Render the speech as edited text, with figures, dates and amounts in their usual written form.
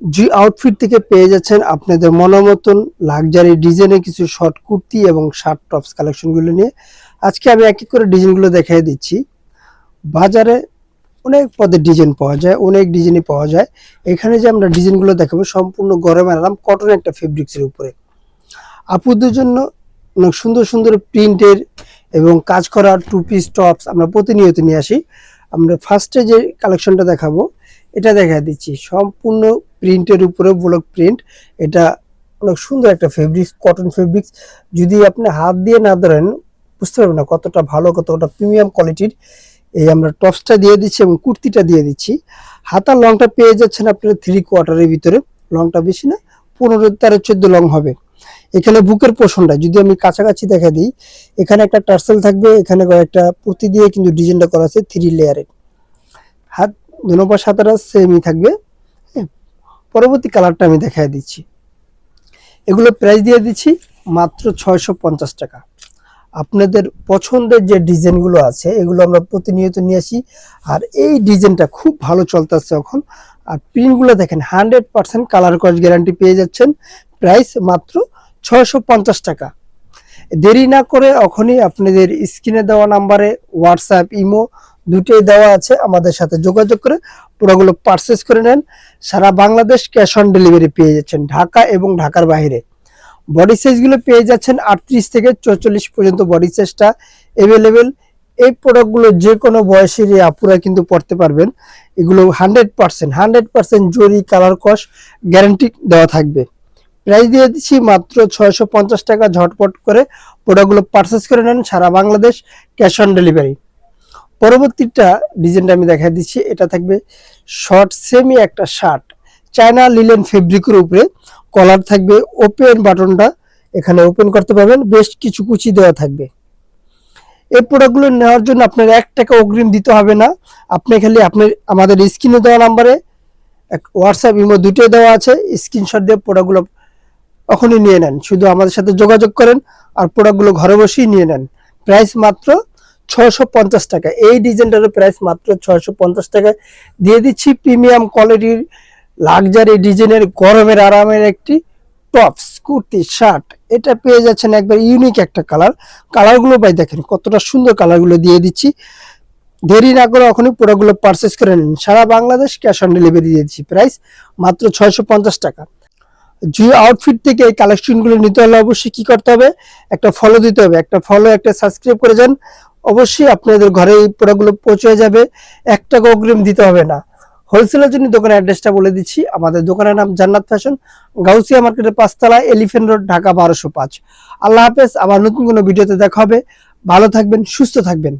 জি outfit থেকে পেয়ে যাচ্ছেন আপনাদের মনোমতন লাক্সারি ডিজাইনের কিছু শর্ট কুর্তি এবং শার্ট টপস কালেকশনগুলো নিয়ে। আজকে আমি এক এক করে ডিজাইনগুলো দেখিয়ে দিচ্ছি। বাজারে অনেক পদের ডিজাইন পাওয়া যায়, অনেক ডিজাইনই পাওয়া যায়। এখানে যে আমরা ডিজাইনগুলো দেখাবো সম্পূর্ণ গরমের আরাম কটন একটা ফেব্রিক্সের উপরে। আপুদের জন্য অনেক সুন্দর সুন্দর প্রিন্টের এবং কাজ করা টু পিস টপস আমরা প্রতিনিয়ত নিয়ে আসি। আমরা ফার্স্টে যে কালেকশনটা দেখাবো এটা দেখা দিচ্ছি সম্পূর্ণ প্রিন্টের উপরে ব্লক প্রিন্ট। এটা অনেক সুন্দর একটা ফেব্রিক্স, কটন ফেব্রিক্স। যদি আপনি হাত দিয়ে না ধরেন বুঝতে পারবেন না কতটা ভালো, কতটা প্রিমিয়াম কোয়ালিটির। এই আমরা টপসটা দিয়ে দিচ্ছি এবং কুর্তিটা দিয়ে দিচ্ছি। হাতার লংটা পেয়ে যাচ্ছেন আপনারা 3/4 ভিতরে, লংটা বেশি না, 15-13-14 লং হবে। এখানে বুকের পোর্শনটা যদি আমি কাছাকাছি দেখা দিই, এখানে একটা টার্সেল থাকবে, এখানে একটা পুঁতি দিয়ে কিন্তু ডিজাইনটা করা আছে 3 লেয়ারের। হাত দুনো পাশ হাতাটা সেমই থাকবে। পরবর্তী কালারটা আমি দেখাই দিচ্ছি। এগুলো প্রাইস দিয়ে দিচ্ছি মাত্র 650 টাকা। আপনাদের পছন্দের যে ডিজাইনগুলো আছে এগুলো আমরা প্রতিনিয়ত নিয়ে আসি, আর এই ডিজাইনটা খুব ভালো চলতেছে এখন। আর প্রিন্টগুলো দেখেন 100% কালার কস গ্যারান্টি পেয়ে যাচ্ছেন। প্রাইস মাত্র 650 টাকা। দেরি না করে এখনই আপনাদের স্ক্রিনে দেওয়া নাম্বারে হোয়াটসঅ্যাপ ইমো দুটোই দেওয়া আছে, আমাদের সাথে যোগাযোগ করে পুরোগুলো পারচেস করে নেন। সারা বাংলাদেশ ক্যাশ অন ডেলিভারি পেয়ে যাচ্ছেন, ঢাকা এবং ঢাকার বাইরে। বডি সাইজগুলো পেয়ে যাচ্ছেন 38 থেকে 44 পর্যন্ত বডি সাইজটা অ্যাভেলেবেল। এই প্রোডাক্টগুলো যে কোনো বয়সের আপুরা কিন্তু পড়তে পারবেন। এগুলো 100% জরি কালার কস গ্যারান্টি দেওয়া থাকবে। প্রাইস দিয়ে দিচ্ছি মাত্র 650 টাকা। ঝটপট করে প্রোডাক্টগুলো পারচেস করে নেন, সারা বাংলাদেশ ক্যাশ অন ডেলিভারি। পরবর্তীটা ডিজাইনটা আমি দেখা দিচ্ছি। এটা থাকবে শর্ট সেমি একটা শার্ট, চায়না লিলেন ফেব্রিকের উপরে। কলার থাকবে, ওপেন বাটনটা এখানে ওপেন করতে পারবেন, বেশ কিছু কুচি দেওয়া থাকবে। এই প্রোডাক্টগুলো নেওয়ার জন্য আপনার 1 টাকা অগ্রিম দিতে হবে না। আপনি খালি আমাদের স্ক্রিনে দেওয়া নাম্বারে হোয়াটসঅ্যাপ ইমো দুটোই দেওয়া আছে, স্ক্রিনশট দিয়ে প্রোডাক্টগুলো এখনই নিয়ে নেন। শুধু আমাদের সাথে যোগাযোগ করেন আর প্রোডাক্টগুলো ঘরে বসেই নিয়ে নেন। প্রাইস মাত্র 650 টাকা। এই ডিজাইনটার প্রাইস মাত্র 650 টাকায় দিয়ে দিচ্ছি। প্রিমিয়াম কোয়ালিটির লাক্সারি ডিজাইনের গরমের আরামের একটি টপস কুর্তি শার্ট। এটা পেয়ে যাচ্ছেন একবার ইউনিক একটা কালারগুলো ভাই দেখেন কতটা সুন্দর, কালারগুলো দিয়ে দিচ্ছি। দেরি না করে এখনই পুরোগুলো পারচেস করে নিন, সারা বাংলাদেশ ক্যাশ অন ডেলিভারি দিয়ে দিচ্ছি। প্রাইস মাত্র 650 টাকা। জি আউটফিট থেকে এই কালেকশনগুলো নিতে হলে অবশ্যই কি করতে হবে, একটা ফলো দিতে হবে। একটা ফলো, একটা সাবস্ক্রাইব করে যান, অবশ্যই আপনাদের ঘরে এই প্রোডাক্টগুলো পৌঁছে যাবে। 1 টাকা অগ্রিম দিতে হবে না। হোলসেলের জন্য দোকানের অ্যাড্রেসটা বলে দিচ্ছি। আমাদের দোকানের নাম জান্নাত ফ্যাশন, গাউসিয়া মার্কেটের 5 তলা, এলিফ্যান্ট রোড, ঢাকা 1205। আল্লাহ হাফেজ। আবার নতুন কোনো ভিডিওতে দেখা হবে। ভালো থাকবেন, সুস্থ থাকবেন।